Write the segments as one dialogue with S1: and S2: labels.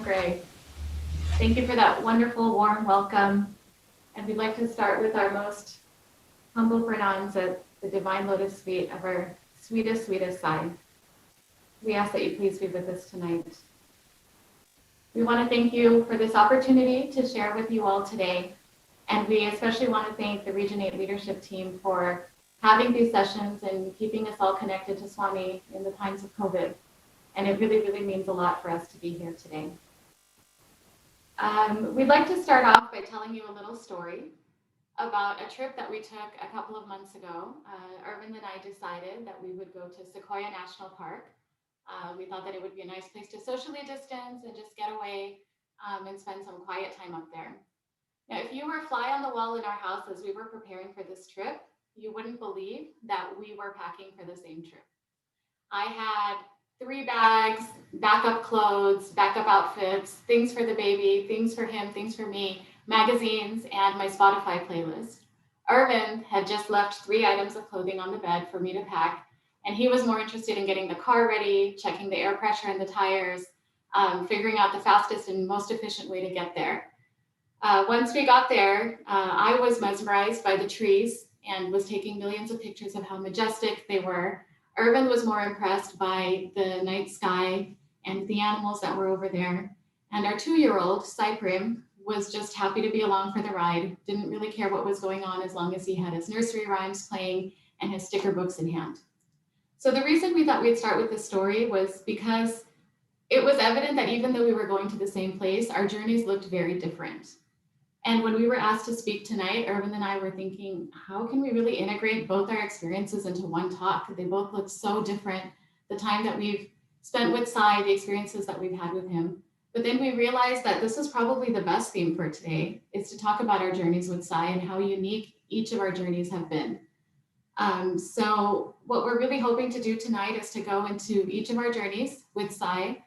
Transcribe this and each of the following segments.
S1: Greg. Thank you for that wonderful, warm welcome. And we'd like to start with our most humble pranams at the Divine Lotus feet of our sweetest, sweetest Sai. We ask that you please be with us tonight. We want to thank you for this opportunity to share with you all today. And we especially want to thank the Region 8 leadership team for having these sessions and keeping us all connected to Swami in the times of COVID. And it really, really means a lot for us to be here today. We'd like to start off by telling you a little story about a trip that we took a couple of months ago. Irvin and I decided that we would go to Sequoia National Park. We thought that it would be a nice place to socially distance and just get away and spend some quiet time up there. Now, if you were a fly on the wall in our house as we were preparing for this trip, you wouldn't believe that we were packing for the same trip. I had 3 bags, backup clothes, backup outfits, things for the baby, things for him, things for me, magazines, and my Spotify playlist. Irvin had just left 3 items of clothing on the bed for me to pack, and he was more interested in getting the car ready, checking the air pressure in the tires, figuring out the fastest and most efficient way to get there. Once we got there, I was mesmerized by the trees and was taking millions of pictures of how majestic they were. Irvin was more impressed by the night sky and the animals that were over there. And our 2-year-old, Cyprim, was just happy to be along for the ride, didn't really care what was going on as long as he had his nursery rhymes playing and his sticker books in hand. So the reason we thought we'd start with this story was because it was evident that even though we were going to the same place, our journeys looked very different. And when we were asked to speak tonight, Irvin and I were thinking, how can we really integrate both our experiences into one talk? They both look so different. The time that we've spent with Sai, the experiences that we've had with him. But then we realized that this is probably the best theme for today, is to talk about our journeys with Sai and how unique each of our journeys have been. So what we're really hoping to do tonight is to go into each of our journeys with Sai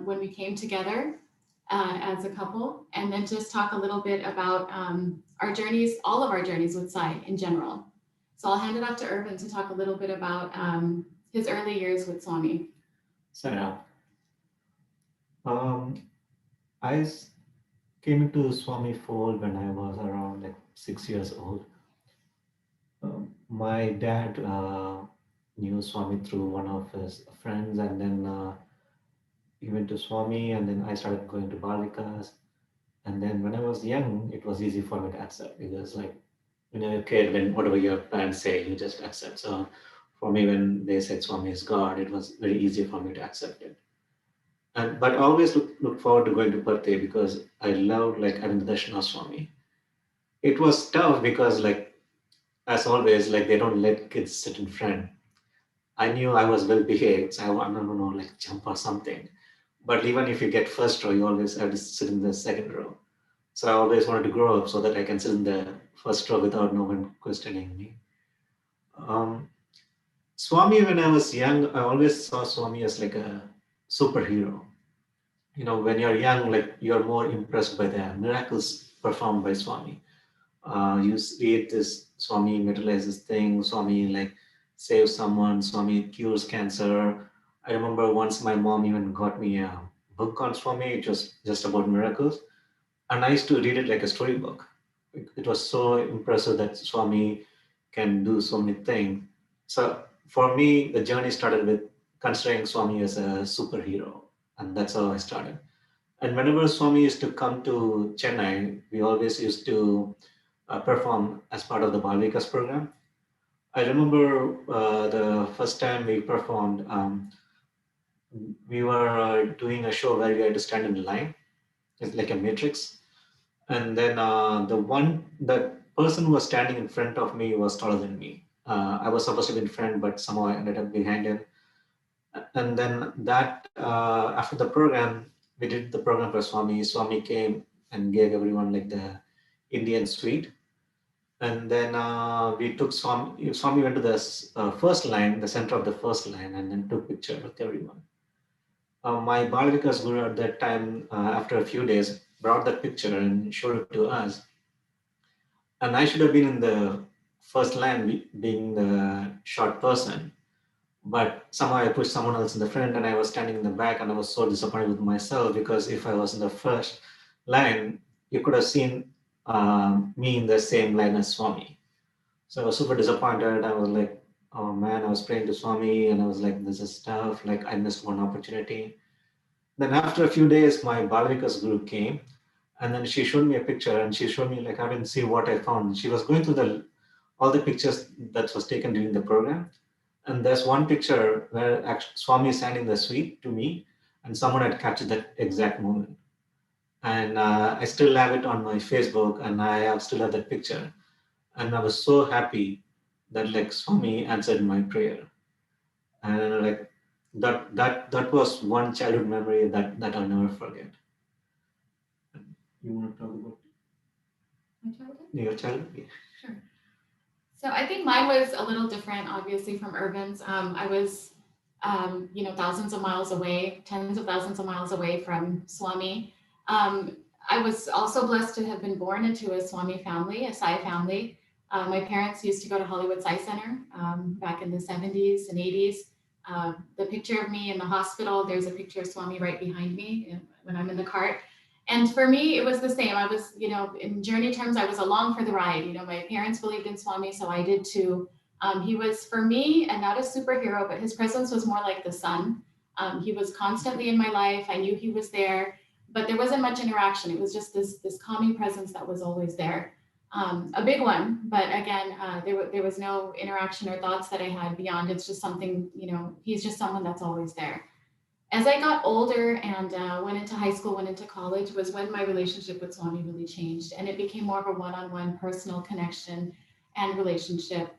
S1: when we came together as a couple, and then just talk a little bit about our journeys, all of our journeys with Sai in general. So I'll hand it off to Irvin to talk a little bit about his early years with Swami.
S2: Sarah, I came into Swami fold when I was around like 6 years old. My dad knew Swami through one of his friends, and then he went to Swami, and then I started going to Balikas. And then when I was young, it was easy for me to accept because, like, when you're a kid, when whatever your parents say, you just accept. So for me, when they said Swami is God, it was very easy for me to accept it. But I always look forward to going to birthday because I loved like having the darshan of Swami. It was tough because, like, as always, like they don't let kids sit in front. I knew I was well behaved, so I'm not going to like jump or something. But even if you get first row, you always have to sit in the second row. So I always wanted to grow up so that I can sit in the first row without no one questioning me. Swami, when I was young, I always saw Swami as like a superhero. You know, when you're young, like you're more impressed by the miracles performed by Swami. You read this Swami materializes things, Swami like saves someone, Swami cures cancer. I remember once my mom even got me a book on Swami, it was just about miracles. And I used to read it like a storybook. It was so impressive that Swami can do so many things. So for me, the journey started with considering Swami as a superhero. And that's how I started. And whenever Swami used to come to Chennai, we always used to perform as part of the Balvikas program. I remember the first time we performed, we were doing a show where we had to stand in line. It's like a matrix. And then the person who was standing in front of me was taller than me. I was supposed to be in front, but somehow I ended up behind him. And then after the program, we did the program for Swami. Swami came and gave everyone like the Indian sweet. And then we took Swami. Swami went to the first line, the center of the first line, and then took picture with everyone. My Balavikas guru at that time, after a few days, brought that picture and showed it to us. And I should have been in the first line, being the short person. But somehow I pushed someone else in the front and I was standing in the back and I was so disappointed with myself because if I was in the first line, you could have seen me in the same line as Swami. So I was super disappointed. I was like, oh man, I was praying to Swami and I was like, this is tough. Like I missed one opportunity. Then after a few days, my Balavika's group came and then she showed me a picture and she showed me like, I didn't see what I found. She was going through all the pictures that was taken during the program. And there's one picture where Swami is standing in the suite to me and someone had captured that exact moment. And I still have it on my Facebook and I have still have that picture. And I was so happy that like Swami answered my prayer. And like that was one childhood memory that I'll never forget. You want to talk about
S1: My childhood?
S2: your childhood? Yeah.
S1: Sure. So I think mine was a little different, obviously, from Irvin's. I was, thousands of miles away, tens of thousands of miles away from Swami. Um, I was also blessed to have been born into a Swami family, a Sai family. My parents used to go to Hollywood Sai Center back in the 70s and 80s. The picture of me in the hospital, there's a picture of Swami right behind me when I'm in the cart. And for me, it was the same. I was, in journey terms, I was along for the ride. My parents believed in Swami, so I did too. He was, for me, and not a superhero, but his presence was more like the sun. He was constantly in my life. I knew he was there, but there wasn't much interaction. It was just this calming presence that was always there. A big one, but again, there was no interaction or thoughts that I had beyond. It's just something, he's just someone that's always there. As I got older and went into high school, went into college, was when my relationship with Swami really changed, and it became more of a one-on-one personal connection and relationship.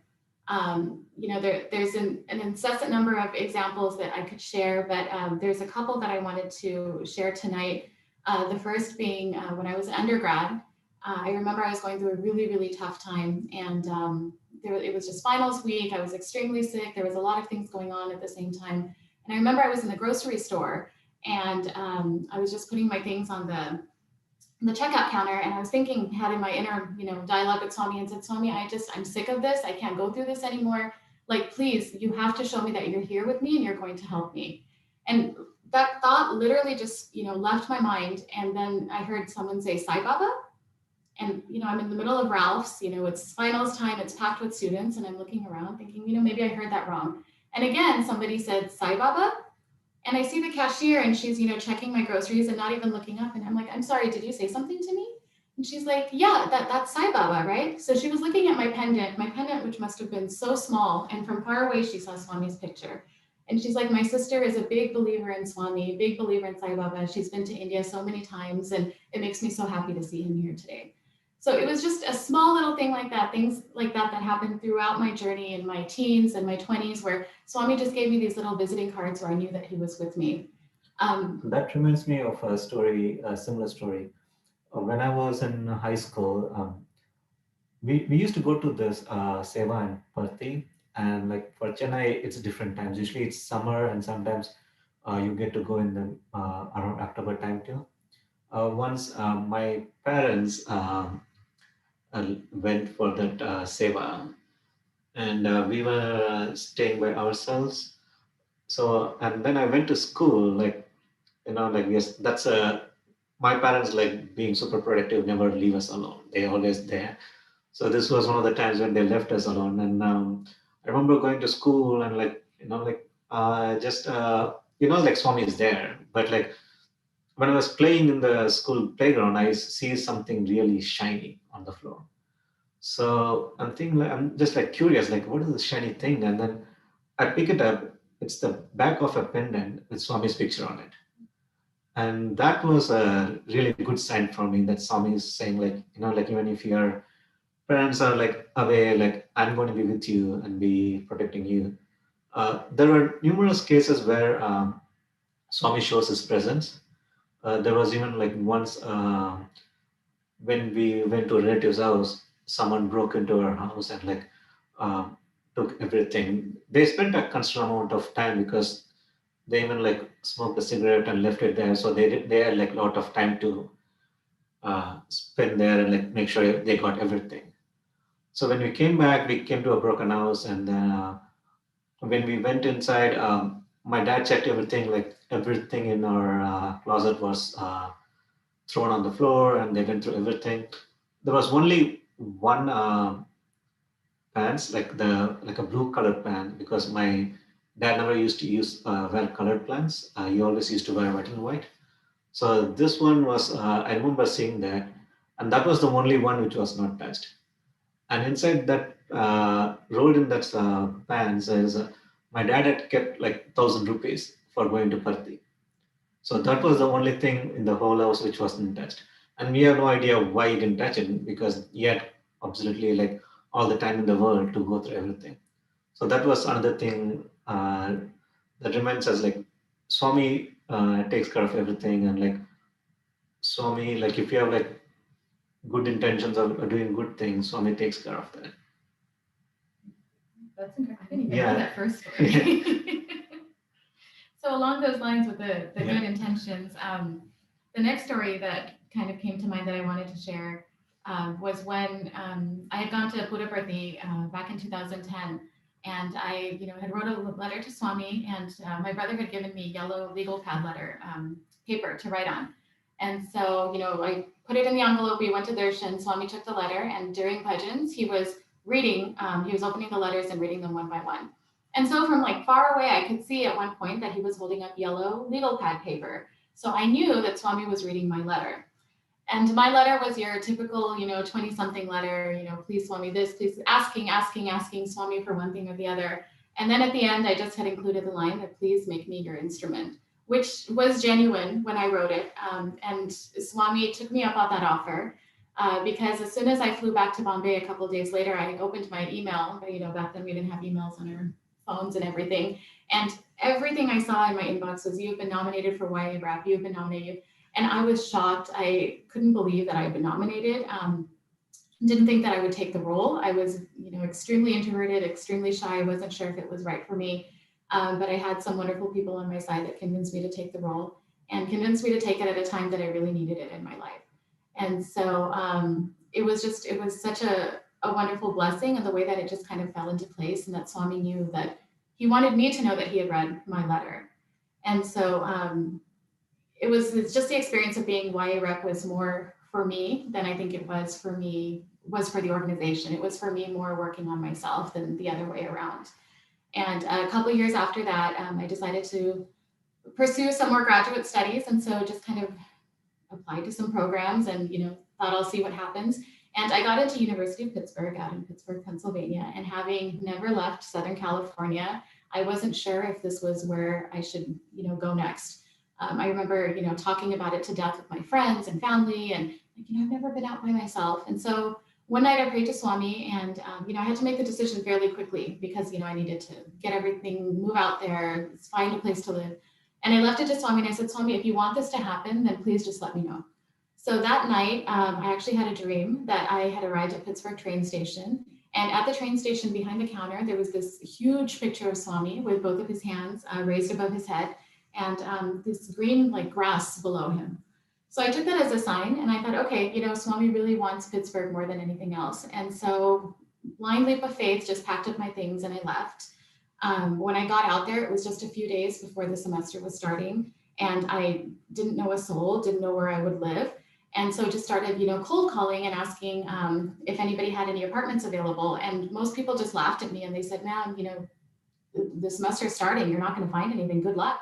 S1: There's an incessant number of examples that I could share, but there's a couple that I wanted to share tonight. The first being when I was an undergrad. I remember I was going through a really, really tough time, and it was just finals week. I was extremely sick. There was a lot of things going on at the same time. And I remember I was in the grocery store and I was just putting my things on the checkout counter, and I was thinking, having my inner, dialogue with Swami, and said, Swami, I'm sick of this. I can't go through this anymore. Like, please, you have to show me that you're here with me and you're going to help me. And that thought literally just, left my mind. And then I heard someone say Sai Baba. And, I'm in the middle of Ralph's, it's finals time, it's packed with students, and I'm looking around thinking, maybe I heard that wrong. And again, somebody said Sai Baba, and I see the cashier and she's, checking my groceries and not even looking up. And I'm like, I'm sorry, did you say something to me? And she's like, yeah, that's Sai Baba, right? So she was looking at my pendant, which must have been so small. And from far away, she saw Swami's picture. And she's like, my sister is a big believer in Swami, big believer in Sai Baba. She's been to India so many times, and it makes me so happy to see him here today. So it was just a small little thing like that, things like that happened throughout my journey in my teens and my 20s, where Swami just gave me these little visiting cards where I knew that he was with me.
S2: That reminds me of a story, a similar story. When I was in high school, we used to go to this Seva and Parthi, and like for Chennai, it's different times. Usually it's summer, and sometimes you get to go in the around October time too. Once my parents went for that Seva, and we were staying by ourselves. So, and then I went to school, like, like, yes, that's my parents, like, being super protective, never leave us alone. They always there. So this was one of the times when they left us alone. And I remember going to school and like, like just, like Swami is there. But like when I was playing in the school playground, I see something really shiny on the floor. So I'm thinking, like, I'm just like curious, like, what is this shiny thing? And then I pick it up. It's the back of a pendant with Swami's picture on it. And that was a really good sign for me that Swami is saying, like, like even if your parents are like away, like I'm going to be with you and be protecting you. There were numerous cases where Swami shows his presence. There was even like once when we went to a relative's house, someone broke into our house and like um, took everything. They spent a considerable amount of time because they even like smoked a cigarette and left it there. So they had like a lot of time to spend there and like make sure they got everything. So when we came back, we came to a broken house, and then when we went inside, my dad checked everything, like everything in our closet was thrown on the floor, and they went through everything. There was only one pants, like a blue colored pant, because my dad never used to use wear colored pants. He always used to wear white and white. So this one was, I remember seeing that, and that was the only one which was not touched. And inside that, rolled in that pants, is my dad had kept like 1,000 rupees for going to Parthi. So that was the only thing in the whole house which wasn't touched. And we have no idea why he didn't touch it, because he had absolutely like all the time in the world to go through everything. So that was another thing that reminds us like Swami takes care of everything, and like Swami, like if you have like good intentions of doing good things, Swami takes care of that.
S1: That's incredible. I didn't even know that first story. So along those lines with the good intentions, the next story that kind of came to mind that I wanted to share was when I had gone to Puttaparthi back in 2010, and I, had wrote a letter to Swami, and my brother had given me yellow legal pad letter paper to write on. And so, I put it in the envelope. We went to Darshan. Swami took the letter, and during bhajans, he was reading. He was opening the letters and reading them one by one. And so from like far away, I could see at one point that he was holding up yellow legal pad paper. So I knew that Swami was reading my letter. And my letter was your typical, 20 something letter, please Swami this, please asking Swami for one thing or the other. And then at the end, I just had included the line that please make me your instrument, which was genuine when I wrote it. And Swami took me up on that offer. Because as soon as I flew back to Bombay a couple of days later, I opened my email. But, back then we didn't have emails on our phones and everything. And everything I saw in my inbox was, you've been nominated for YA Rap, you've been nominated. And I was shocked. I couldn't believe that I had been nominated. Didn't think that I would take the role. I was, extremely introverted, extremely shy. I wasn't sure if it was right for me. But I had some wonderful people on my side that convinced me to take the role, and convinced me to take it at a time that I really needed it in my life. And so it was such a wonderful blessing, and the way that it just kind of fell into place, and that Swami knew that he wanted me to know that he had read my letter. And so it's just the experience of being YA rep was more for me than I think it was for the organization. It was for me more working on myself than the other way around. And a couple of years after that, I decided to pursue some more graduate studies. And so just kind of applied to some programs and, thought I'll see what happens. And I got into University of Pittsburgh out in Pittsburgh, Pennsylvania. And having never left Southern California, I wasn't sure if this was where I should, go next. I remember, talking about it to death with my friends and family, and I've never been out by myself. And so one night I prayed to Swami, and I had to make the decision fairly quickly because I needed to get everything, move out there, find a place to live. And I left it to Swami, and I said, Swami, if you want this to happen, then please just let me know. So that night, I actually had a dream that I had arrived at Pittsburgh train station. And at the train station behind the counter, there was this huge picture of Swami with both of his hands raised above his head, and this green grass below him. So I took that as a sign, and I thought, okay, Swami really wants Pittsburgh more than anything else. And so blind leap of faith, just packed up my things and I left. When I got out there, it was just a few days before the semester was starting, and I didn't know a soul, didn't know where I would live. And so just started, cold calling and asking if anybody had any apartments available. And most people just laughed at me and they said, ma'am, the semester's starting, you're not going to find anything, good luck.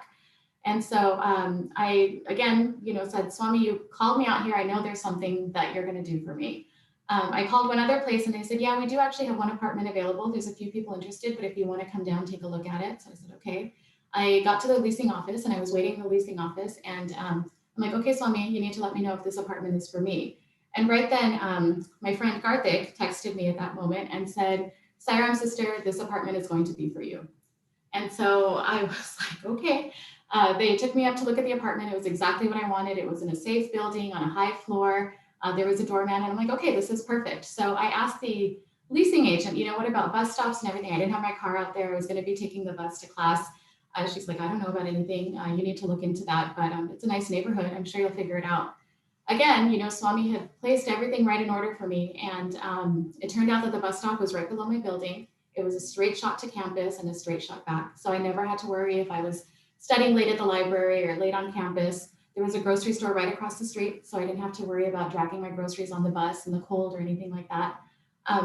S1: And so I, again, said, Swami, you called me out here. I know there's something that you're going to do for me. I called one other place and they said, yeah, we do actually have one apartment available. There's a few people interested, but if you want to come down, take a look at it. So I said, okay. I got to the leasing office and I was waiting in the leasing office, and I'm like, okay, Swami, you need to let me know if this apartment is for me. And right then, my friend Karthik texted me at that moment and said, Sairam sister, this apartment is going to be for you. And so I was like, okay. They took me up to look at the apartment. It was exactly what I wanted. It was in a safe building on a high floor. There was a doorman, and I'm like, okay, this is perfect. So I asked the leasing agent, what about bus stops and everything? I didn't have my car out there. I was going to be taking the bus to class. She's like, I don't know about anything. You need to look into that, but it's a nice neighborhood. I'm sure you'll figure it out. Again, Swami had placed everything right in order for me. And it turned out that the bus stop was right below my building. It was a straight shot to campus and a straight shot back. So I never had to worry if I was studying late at the library or late on campus. There was a grocery store right across the street, so I didn't have to worry about dragging my groceries on the bus in the cold or anything like that.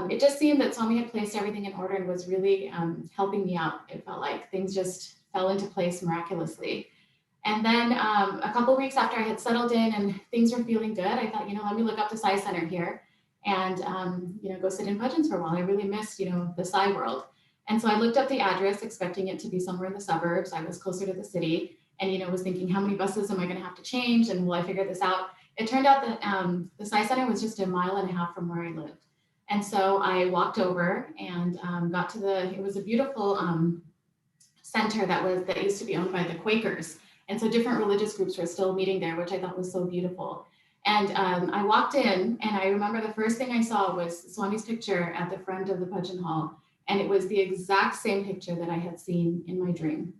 S1: It just seemed that Swami had placed everything in order and was really helping me out. It felt like things just fell into place miraculously. And then a couple weeks after I had settled in and things were feeling good, I thought, let me look up the Sai Center here and, go sit in bhajans for a while. I really missed, the Sai world. And so I looked up the address, expecting it to be somewhere in the suburbs. I was closer to the city and, was thinking, how many buses am I going to have to change? And will I figure this out? It turned out that the Sai Center was just 1.5 miles from where I lived. And so I walked over and got to it was a beautiful center that used to be owned by the Quakers. And so different religious groups were still meeting there, which I thought was so beautiful. And I walked in and I remember the first thing I saw was Swami's picture at the front of the bhajan hall. And it was the exact same picture that I had seen in my dream.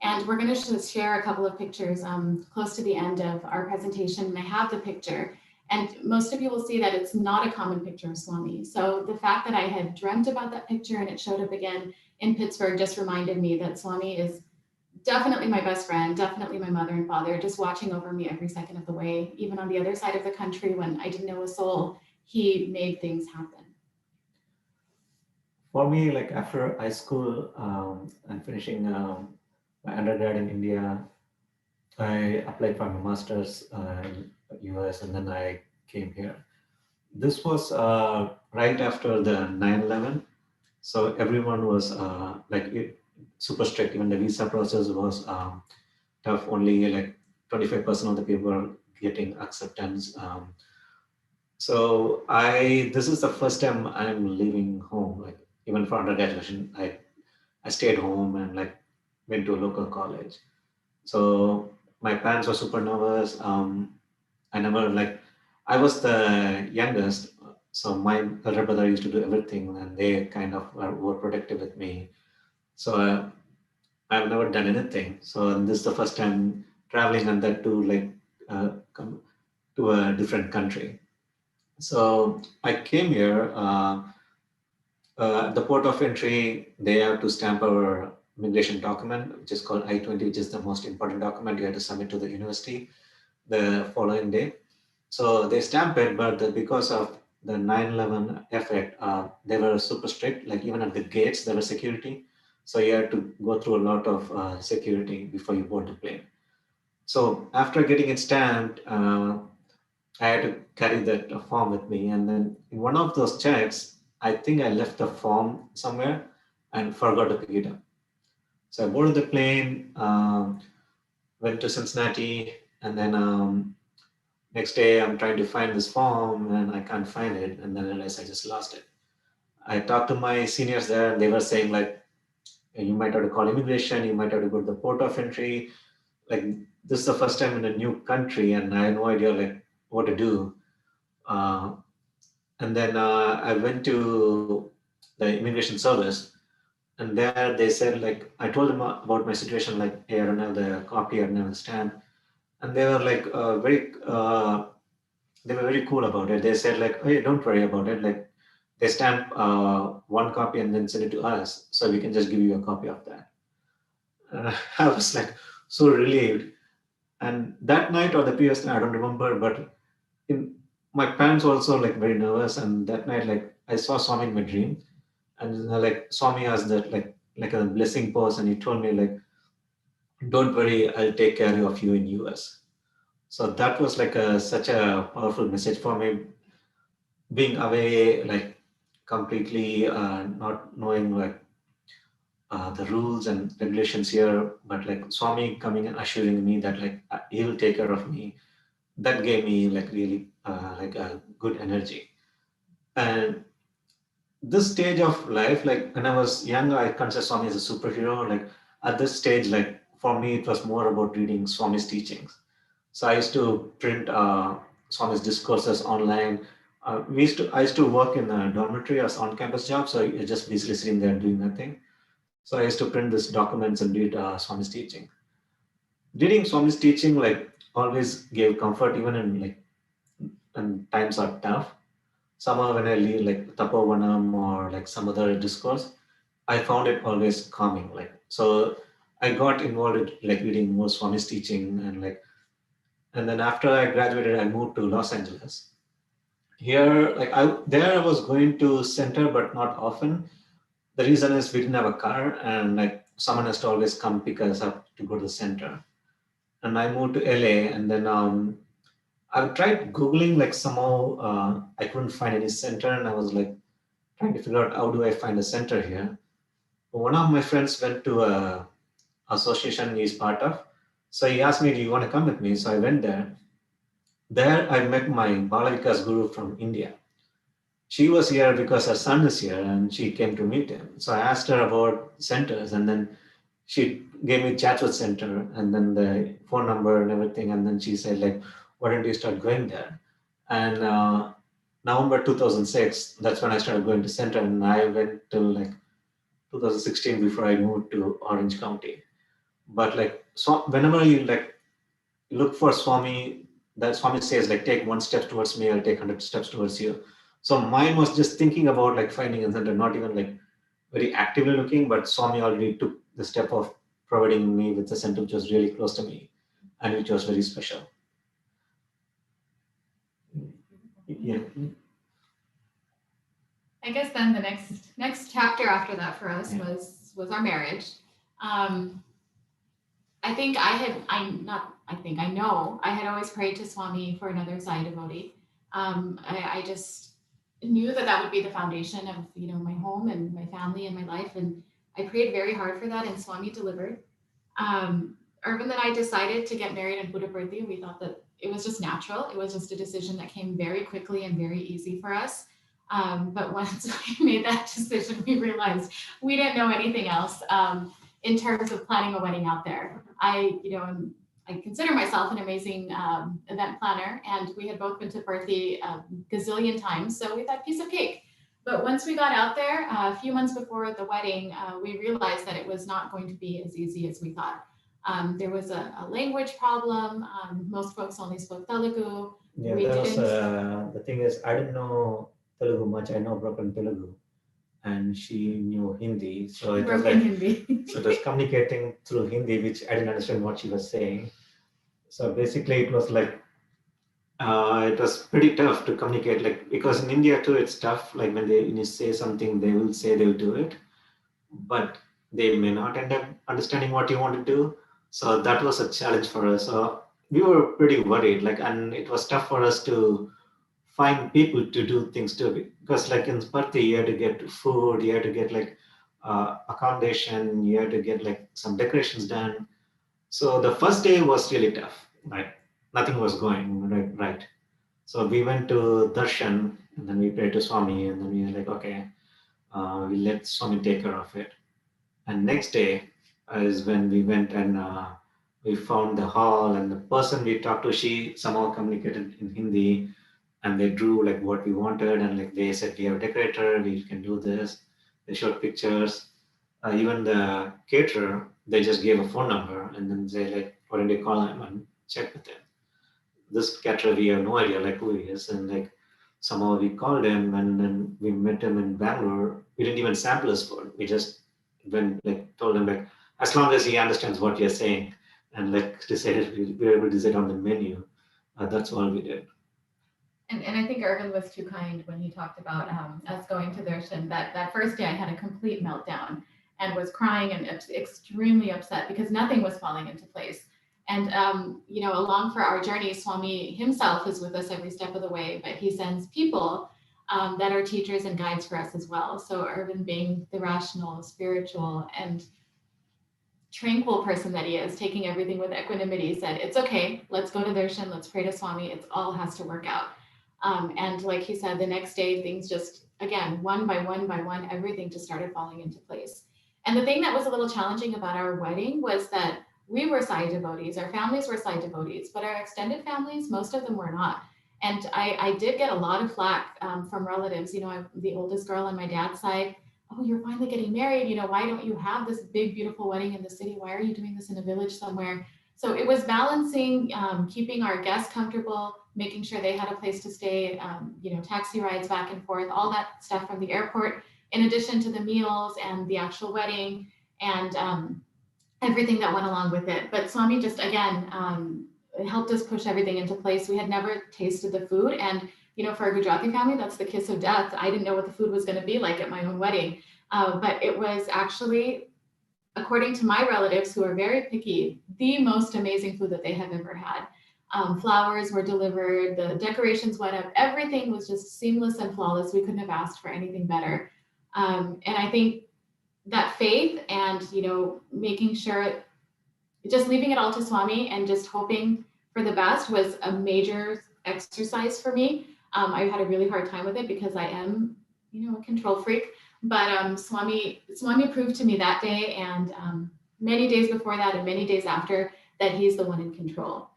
S1: And we're going to share a couple of pictures close to the end of our presentation. And I have the picture. And most of you will see that it's not a common picture of Swami. So the fact that I had dreamt about that picture and it showed up again in Pittsburgh just reminded me that Swami is definitely my best friend, definitely my mother and father, just watching over me every second of the way. Even on the other side of the country when I didn't know a soul, he made things happen.
S2: For me, like after high school and finishing my undergrad in India, I applied for my master's in US and then I came here. This was right after the 9/11. So everyone was super strict. Even the visa process was tough. Only like 25% of the people are getting acceptance. So this is the first time I'm leaving home. Like even for undergraduation, I stayed home and like went to a local college. So my parents were super nervous. I was the youngest, so my elder brother used to do everything, and they kind of were protective with me. So I've never done anything. So this is the first time traveling, and that to come to a different country. So I came here. At the port of entry, they have to stamp our immigration document, which is called I-20, which is the most important document you have to submit to the university the following day. So they stamp it, but because of the 9/11 effect, they were super strict. Like even at the gates, there was security. So you had to go through a lot of security before you board the plane. So after getting it stamped, I had to carry that form with me. And then in one of those checks, I think I left the form somewhere and forgot to pick it up. So I boarded the plane, went to Cincinnati, and then next day I'm trying to find this form and I can't find it. And then I realized I just lost it. I talked to my seniors there and they were saying like, you might have to call immigration, you might have to go to the port of entry. Like this is the first time in a new country and I had no idea like what to do. And then I went to the immigration service, and there they said like I told them about my situation, like hey, I don't have the copy, I don't have the stamp, and they were like they were very cool about it. They said like, hey, don't worry about it. Like they stamp one copy and then send it to us, so we can just give you a copy of that. I was like so relieved. And that night or the previous night, I don't remember, but my parents were also like very nervous. And that night, like I saw Swami in my dream, and like Swami has that like a blessing pose, and he told me like, "Don't worry, I'll take care of you in US." So that was like such a powerful message for me, being away like completely, not knowing like the rules and regulations here, but like Swami coming and assuring me that like he'll take care of me. That gave me like really like a good energy. And this stage of life, like when I was young, I consider Swami as a superhero. Like at this stage, like for me, it was more about reading Swami's teachings. So I used to print Swami's discourses online. I used to work in a dormitory as on-campus job, so you're just basically sitting there doing nothing. So I used to print these documents and read Swami's teaching. Reading Swami's teaching like always gave comfort, even in like when times are tough. Somehow when I leave like Tapovanam or like some other discourse, I found it always calming. Like, so I got involved in like reading more Swami's teaching and like, and then after I graduated, I moved to Los Angeles. Here, like I was going to center, but not often. The reason is we didn't have a car, and like someone has to always come pick us up to go to the center. And I moved to LA, and then I tried Googling, like somehow I couldn't find any center, and I was like trying to figure out how do I find a center here. One of my friends went to a association he's part of, so he asked me, "Do you want to come with me?" So I went there. There I met my Balavika's guru from India. She was here because her son is here, and she came to meet him. So I asked her about centers, and then she gave me Chatsworth Center, and then the phone number and everything, and then she said like, "Why don't you start going there?" And November 2006, that's when I started going to center, and I went till like 2016 before I moved to Orange County. But like, so whenever you like look for Swami, that Swami says like, take one step towards me, I'll take 100 steps towards you. So mine was just thinking about like finding a center, not even like very actively looking, but Swami already took the step of providing me with a center which was really close to me and which was very special. Yeah.
S1: I guess then the next chapter after that for us was our marriage. I think I know I had always prayed to Swami for another Sai devotee. I just knew that that would be the foundation of my home and my family and my life, and I prayed very hard for that, and Swami delivered. Irvin and I decided to get married in Puttaparthi. We thought that it was just natural. It was just a decision that came very quickly and very easy for us. But once we made that decision, we realized we didn't know anything else in terms of planning a wedding out there. I consider myself an amazing event planner, and we had both been to Parthi a gazillion times, so we thought piece of cake. But once we got out there, a few months before the wedding, we realized that it was not going to be as easy as we thought. There was a language problem. Most folks only spoke Telugu.
S2: Yeah,
S1: We
S2: that was
S1: didn't.
S2: the thing is I didn't know Telugu much. I know broken Telugu, and she knew Hindi, so it was
S1: Broken
S2: like
S1: Hindi.
S2: so it was communicating through Hindi, which I didn't understand what she was saying. So basically, it was like it was pretty tough to communicate, like because in India too, it's tough. Like when you say something, they will say they'll do it, but they may not end up understanding what you want to do. So that was a challenge for us. So we were pretty worried, like, and it was tough for us to find people to do things too, because like in Sparti, you had to get food, you had to get like accommodation, you had to get like some decorations done. So the first day was really tough. Like nothing was going right. So we went to Darshan, and then we prayed to Swami, and then we were like, okay, we let Swami take care of it. And next day is when we went and we found the hall, and the person we talked to, she somehow communicated in Hindi, and they drew like what we wanted, and like they said we have a decorator, we can do this. They showed pictures. Even the caterer, they just gave a phone number, and then they like, why don't you call him and check with him? This caterer, we have no idea like who he is, and like somehow we called him, and then we met him in Bangalore. We didn't even sample his food. We just went like told him like as long as he understands what you're saying, and like decided we were able to decide on the menu. That's all we did.
S1: And I think Irvin was too kind when he talked about us going to Darshan. That first day, I had a complete meltdown and was crying and extremely upset because nothing was falling into place. And along for our journey, Swami himself is with us every step of the way, but he sends people that are teachers and guides for us as well. So Irvin, being the rational, spiritual, and tranquil person that he is, taking everything with equanimity, said, "It's okay. Let's go to Darshan. Let's pray to Swami. It all has to work out." And like he said, the next day, things just, again, one by one, everything just started falling into place. And the thing that was a little challenging about our wedding was that we were Sai devotees, our families were Sai devotees, but our extended families, most of them were not. And I did get a lot of flack from relatives. I'm the oldest girl on my dad's side. "Oh, you're finally getting married. Why don't you have this big, beautiful wedding in the city? Why are you doing this in a village somewhere?" So it was balancing, keeping our guests comfortable, making sure they had a place to stay, taxi rides back and forth, all that stuff from the airport, in addition to the meals and the actual wedding and everything that went along with it. But Swami just, again, helped us push everything into place. We had never tasted the food. And, for a Gujarati family, that's the kiss of death. I didn't know what the food was going to be like at my own wedding. But it was actually, according to my relatives who are very picky, the most amazing food that they have ever had. Flowers were delivered, the decorations went up, everything was just seamless and flawless. We couldn't have asked for anything better. And I think that faith and, making sure, just leaving it all to Swami and just hoping for the best was a major exercise for me. I had a really hard time with it because I am, a control freak. But Swami proved to me that day and many days before that and many days after that he's the one in control.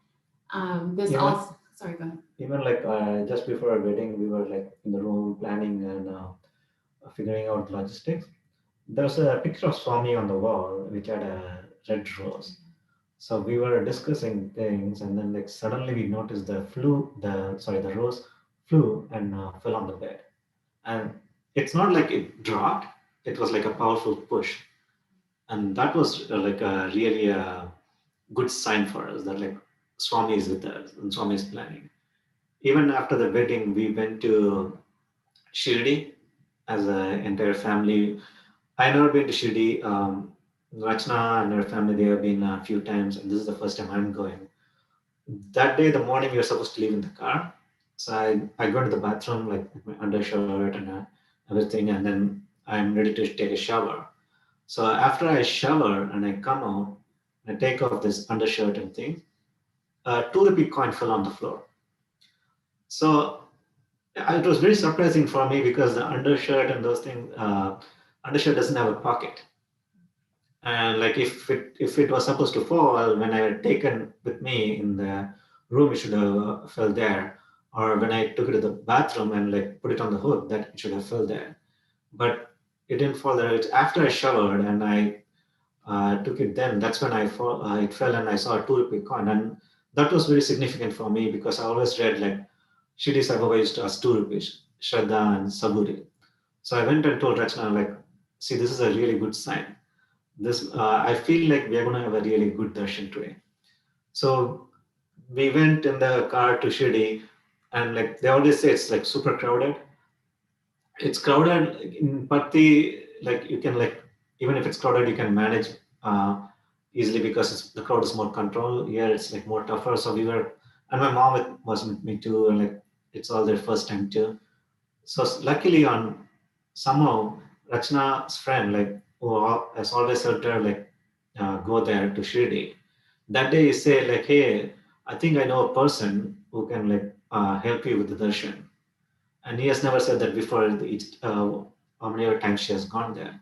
S1: Sorry, go ahead.
S2: Even like just before our wedding, we were like in the room planning and figuring out logistics. There was a picture of Swami on the wall which had a red rose. So we were discussing things, and then like suddenly we noticed the rose flew and fell on the bed. And it's not like it dropped; it was like a powerful push, and that was like a really good sign for us that like Swami is with us and Swami is planning. Even after the wedding, we went to Shirdi as an entire family. I never been to Shirdi. Rachna and her family, they have been a few times, and this is the first time I'm going. That day, the morning, we were supposed to leave in the car. So I go to the bathroom, like with my undershirt and everything, and then I'm ready to take a shower. So after I shower and I come out, I take off this undershirt and thing, a 2 rupee coin fell on the floor. So it was very surprising for me because the undershirt and those things, undershirt doesn't have a pocket. And like if it was supposed to fall, when I had taken with me in the room, it should have fell there. Or when I took it to the bathroom and like put it on the hook, that it should have fell there. But it didn't fall there. It's after I showered and I took it then, that's when it fell and I saw a 2 rupee coin. And that was very significant for me because I always read like Shirdi Sai Baba used to ask 2 rupees, Shraddha and Saburi. So I went and told Rachna, like, see, this is a really good sign. I feel like we are going to have a really good darshan today. So we went in the car to Shirdi, and like they always say, it's like super crowded. It's crowded in Patti, like you can like, even if it's crowded, you can manage easily because the crowd is more controlled. Here it's like more tougher. So we were, and my mom was with me too, and like it's all their first time too. So luckily somehow Rachna's friend, like who has always helped her like go there to Shirdi. That day he said like, hey, I think I know a person who can like help you with the darshan. And he has never said that before how many times she has gone there.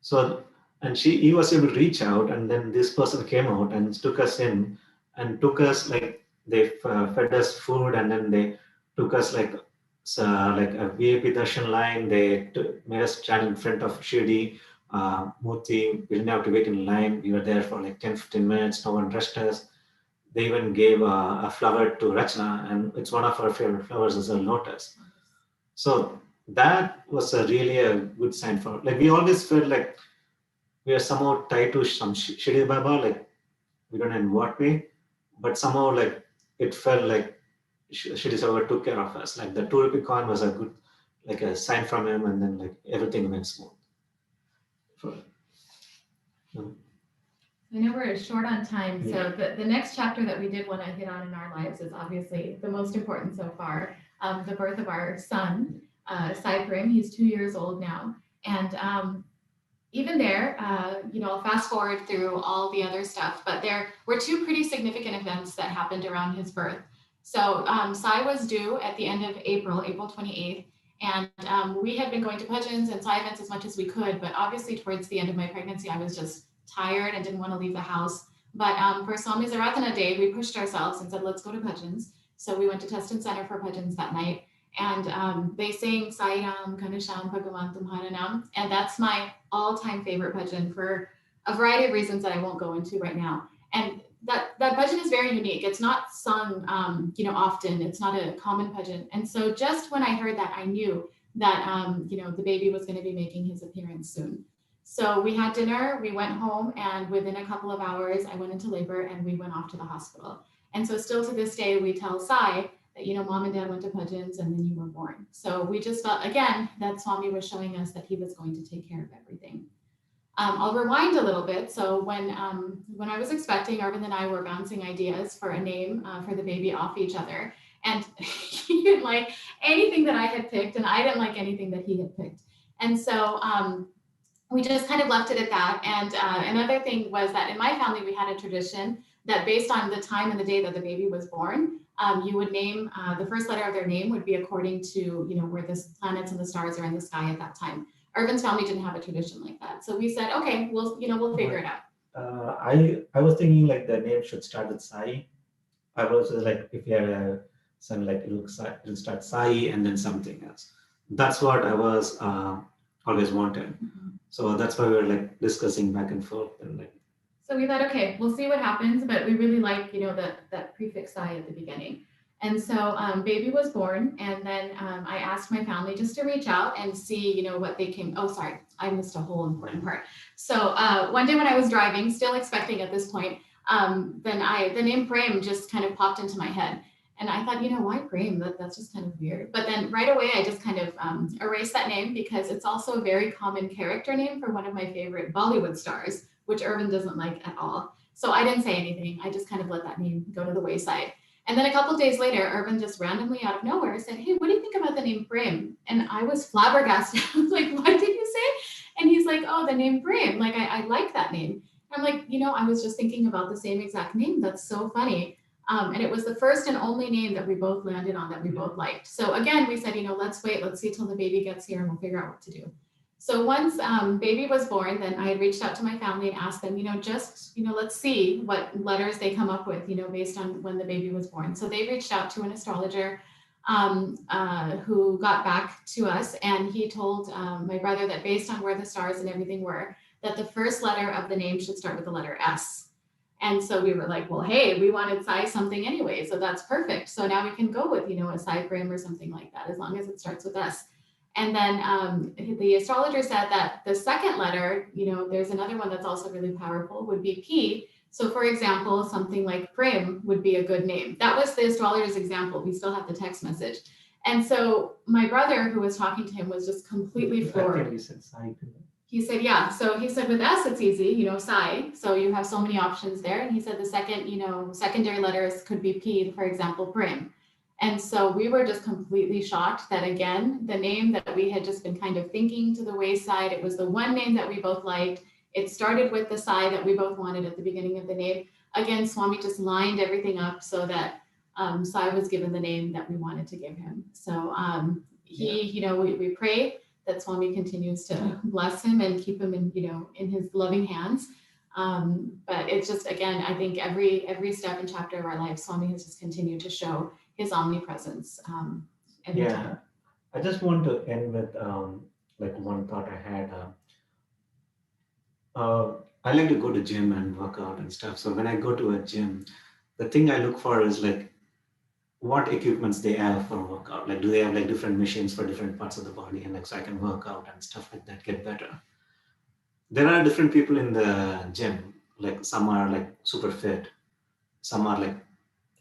S2: So, and he was able to reach out, and then this person came out and took us in and took us like, they fed us food, and then they took us like a VIP darshan line. They made us stand in front of Shirdi Murti. We didn't have to wait in line. We were there for like 10-15 minutes. No one rushed us. They even gave a flower to Rachna, and it's one of our favorite flowers is a lotus. So that was really a good sign for, like, we always felt like we are somehow tied to some Shirdi Baba, like we don't know in what way, but somehow like it felt like Shirdi Baba took care of us. Like the 2 rupee coin was a good, like a sign from him, and then like everything went smooth.
S1: I know we're short on time, so the next chapter that we did want to hit on in our lives is obviously the most important so far, the birth of our son, Sai Prim. He's 2 years old now. And even there, I'll fast forward through all the other stuff, but there were 2 pretty significant events that happened around his birth. So Sai was due at the end of April 28th, and we had been going to bhajans and Sai events as much as we could, but obviously towards the end of my pregnancy, I was just tired and didn't want to leave the house. But for Swami Zaratana Day, we pushed ourselves and said, let's go to bhajans. So we went to Teston Center for bhajans that night. And they sang Sai Ram, Kanisham, Bhagavan Tumhara Nam. And that's my all-time favorite bhajan for a variety of reasons that I won't go into right now. And that bhajan is very unique. It's not sung, often. It's not a common bhajan. And so just when I heard that, I knew that, the baby was going to be making his appearance soon. So we had dinner, we went home, and within a couple of hours, I went into labor and we went off to the hospital. And so still to this day, we tell Sai that, mom and dad went to Bhajans and then you were born. So we just felt, again, that Swami was showing us that he was going to take care of everything. I'll rewind a little bit. So when I was expecting, Irvin and I were bouncing ideas for a name for the baby off each other. And he didn't like anything that I had picked, and I didn't like anything that he had picked. And so we just kind of left it at that. And another thing was that in my family, we had a tradition that based on the time and the day that the baby was born, you would name, the first letter of their name would be according to, where the planets and the stars are in the sky at that time. Irvin's family didn't have a tradition like that. So we said, okay, we'll figure it out.
S2: I was thinking like the name should start with Sai. I was like, if you had a son, like it'll start Sai and then something else. That's what I was always wanted. Mm-hmm. So that's why we were like discussing back and forth and like.
S1: So we thought, okay, we'll see what happens, but we really like, that prefix Sai at the beginning. And so baby was born, and then I asked my family just to reach out and see, what they came. Oh, sorry, I missed a whole important part. So one day when I was driving, still expecting at this point, then the name Prem just kind of popped into my head. And I thought, why Prem? That's just kind of weird. But then right away, I just kind of erased that name because it's also a very common character name for one of my favorite Bollywood stars, which Irvin doesn't like at all. So I didn't say anything. I just kind of let that name go to the wayside. And then a couple of days later, Irvin just randomly out of nowhere said, hey, what do you think about the name Prem? And I was flabbergasted. I was like, what did you say? And he's like, oh, the name Prem. Like, I like that name. And I'm like, I was just thinking about the same exact name. That's so funny. And it was the first and only name that we both landed on that we both liked. So again, we said, let's wait. Let's see till the baby gets here and we'll figure out what to do. So once baby was born, then I had reached out to my family and asked them, let's see what letters they come up with, based on when the baby was born. So they reached out to an astrologer who got back to us, and he told my brother that based on where the stars and everything were, that the first letter of the name should start with the letter S. And so we were like, well, hey, we wanted Sai something anyway, so that's perfect. So now we can go with, a Sai Prem or something like that, as long as it starts with S. And then the astrologer said that the second letter, there's another one that's also really powerful, would be P. So for example, something like Prem would be a good name. That was the astrologer's example. We still have the text message. And so my brother, who was talking to him, was just completely floored.
S2: I think he said Sai too.
S1: He said, yeah. So he said with S, it's easy, Sai. So you have so many options there. And he said the second, secondary letters could be P, for example, Prem. And so we were just completely shocked that, again, the name that we had just been kind of thinking to the wayside, it was the one name that we both liked. It started with the Sai that we both wanted at the beginning of the name. Again, Swami just lined everything up so that Sai was given the name that we wanted to give him. So we pray that Swami continues to bless him and keep him in his loving hands. But it's just, again, I think every step and chapter of our life, Swami has just continued to show his omnipresence. Time.
S2: I just want to end with like one thought I had. I like to go to gym and work out and stuff. So when I go to a gym, the thing I look for is like what equipments they have for workout. Like, do they have like different machines for different parts of the body, and like so I can work out and stuff like that, get better. There are different people in the gym. Like some are like super fit, some are like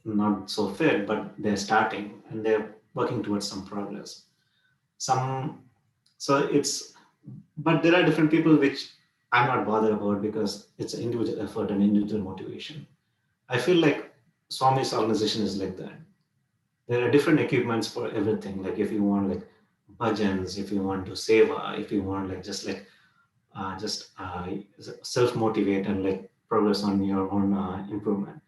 S2: not so fit, but they're starting and they're working towards some progress. But there are different people which I'm not bothered about because it's an individual effort and individual motivation. I feel like Swami's organization is like that. There are different equipments for everything. Like if you want like bhajans, if you want to seva, if you want like just self-motivate and like progress on your own improvement.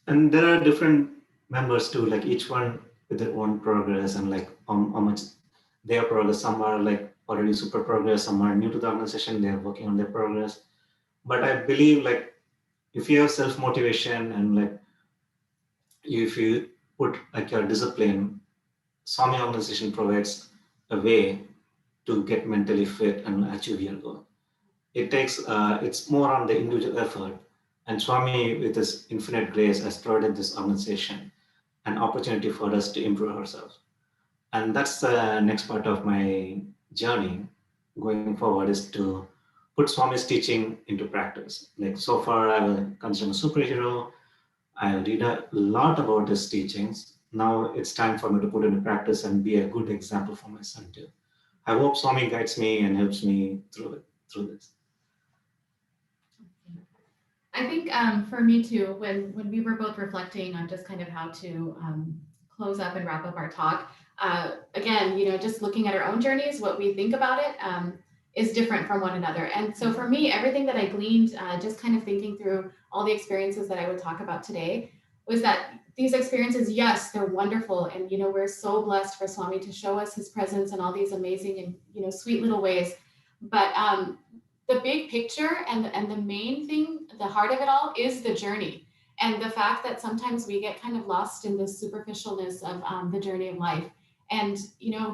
S2: And there are different members too, like each one with their own progress and like how much their progress. Some are like already super progress, some are new to the organization, they're working on their progress. But I believe like if you have self-motivation and like if you put like your discipline, Swami organization provides a way to get mentally fit and achieve your goal. It takes, it's more on the individual effort. And Swami, with his infinite grace, has provided this organization an opportunity for us to improve ourselves. And that's the next part of my journey going forward, is to put Swami's teaching into practice. Like so far, I will consider him a superhero. I read a lot about his teachings. Now it's time for me to put into practice and be a good example for my son too. I hope Swami guides me and helps me through this.
S1: I think for me too, when we were both reflecting on just kind of how to close up and wrap up our talk, again, just looking at our own journeys, what we think about it is different from one another. And so for me, everything that I gleaned, just kind of thinking through all the experiences that I would talk about today, was that these experiences, yes, they're wonderful. And, we're so blessed for Swami to show us his presence in all these amazing and, sweet little ways. But the big picture and the main thing, the heart of it all, is the journey. And the fact that sometimes we get kind of lost in the superficialness of the journey of life. And,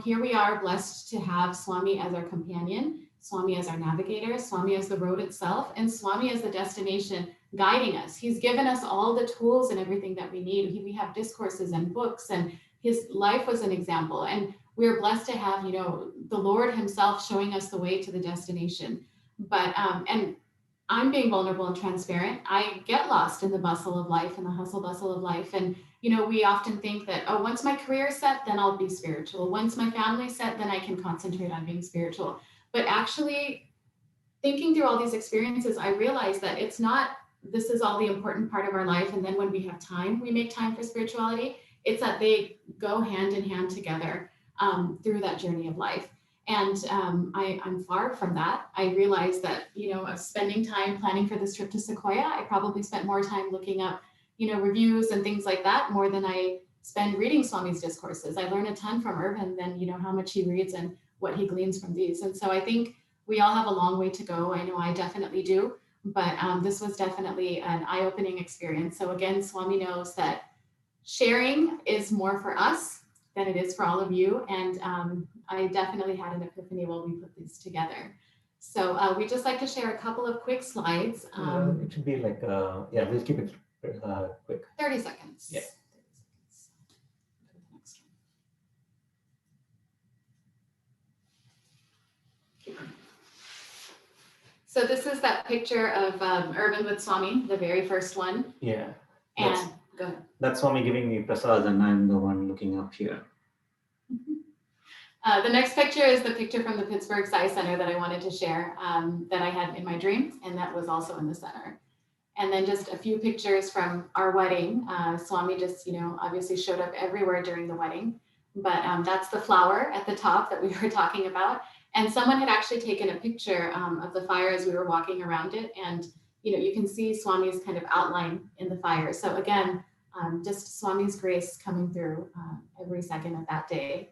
S1: here we are blessed to have Swami as our companion, Swami as our navigator, Swami as the road itself, and Swami as the destination guiding us. He's given us all the tools and everything that we need. We have discourses and books, and his life was an example. And we're blessed to have, the Lord himself showing us the way to the destination. But, and I'm being vulnerable and transparent. I get lost in the bustle of life and the hustle bustle of life. And, we often think that, oh, once my career is set, then I'll be spiritual. Once my family's set, then I can concentrate on being spiritual. But actually, thinking through all these experiences, I realized that it's not, this is all the important part of our life. And then when we have time, we make time for spirituality. It's that they go hand in hand together through that journey of life. And I'm far from that. I realized that, of spending time planning for this trip to Sequoia, I probably spent more time looking up, reviews and things like that, more than I spend reading Swami's discourses. I learn a ton from Irvin than, how much he reads and what he gleans from these. And so I think we all have a long way to go. I know I definitely do, but this was definitely an eye-opening experience. So again, Swami knows that sharing is more for us than it is for all of you. And I definitely had an epiphany while we put these together. So we'd just like to share a couple of quick slides.
S2: It should be like, we'll keep it quick.
S1: 30 seconds.
S2: Yeah.
S1: 30 seconds. So this is that picture of Irvin with Swami, the very first one.
S2: Yeah.
S1: And go ahead.
S2: That's Swami giving me prasad, and I'm the one looking up here.
S1: The next picture is the picture from the Pittsburgh Science Center that I wanted to share, that I had in my dream, and that was also in the center. And then just a few pictures from our wedding. Swami just, obviously showed up everywhere during the wedding, but that's the flower at the top that we were talking about. And someone had actually taken a picture of the fire as we were walking around it. And, you can see Swami's kind of outline in the fire. So again, just Swami's grace coming through every second of that day.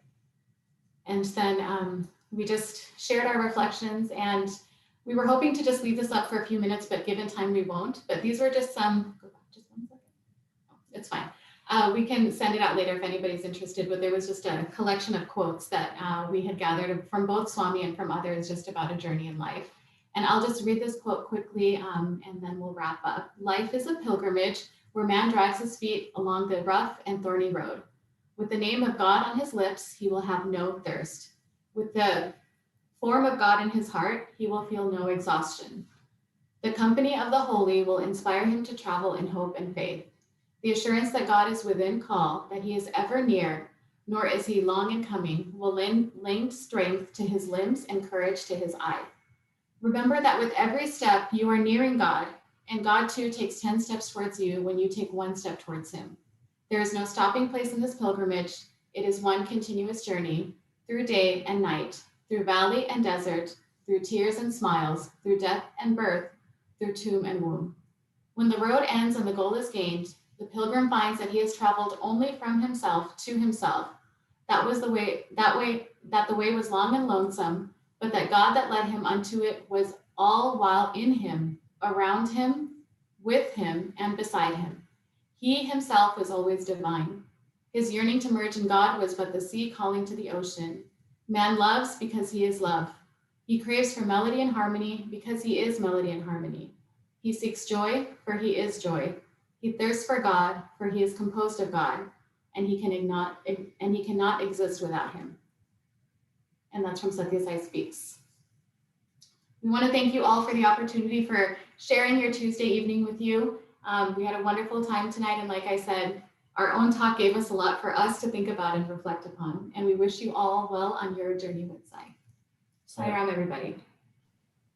S1: And then we just shared our reflections, and we were hoping to just leave this up for a few minutes, but given time, we won't. But these were just some, go back just 1 second. Oh, it's fine. We can send it out later if anybody's interested, but there was just a collection of quotes that we had gathered from both Swami and from others just about a journey in life. And I'll just read this quote quickly, and then we'll wrap up. Life is a pilgrimage where man drags his feet along the rough and thorny road. With the name of God on his lips, he will have no thirst. With the form of God in his heart, he will feel no exhaustion. The company of the holy will inspire him to travel in hope and faith. The assurance that God is within call, that he is ever near, nor is he long in coming, will lend strength to his limbs and courage to his eye. Remember that with every step you are nearing God, and God too takes 10 steps towards you when you take 1 step towards him. There is no stopping place in this pilgrimage. It is one continuous journey, through day and night, through valley and desert, through tears and smiles, through death and birth, through tomb and womb. When the road ends and the goal is gained, the pilgrim finds that he has traveled only from himself to himself. That the way was long and lonesome, but that God that led him unto it was all while in him, around him, with him, and beside him. He himself was always divine. His yearning to merge in God was but the sea calling to the ocean. Man loves because he is love. He craves for melody and harmony because he is melody and harmony. He seeks joy, for he is joy. He thirsts for God, for he is composed of God. and he cannot exist without him. And that's from Satya Sai Speaks. We want to thank you all for the opportunity for sharing your Tuesday evening with you. We had a wonderful time tonight, and like I said, our own talk gave us a lot for us to think about and reflect upon, and we wish you all well on your journey with Sai. Sai Ram, everybody.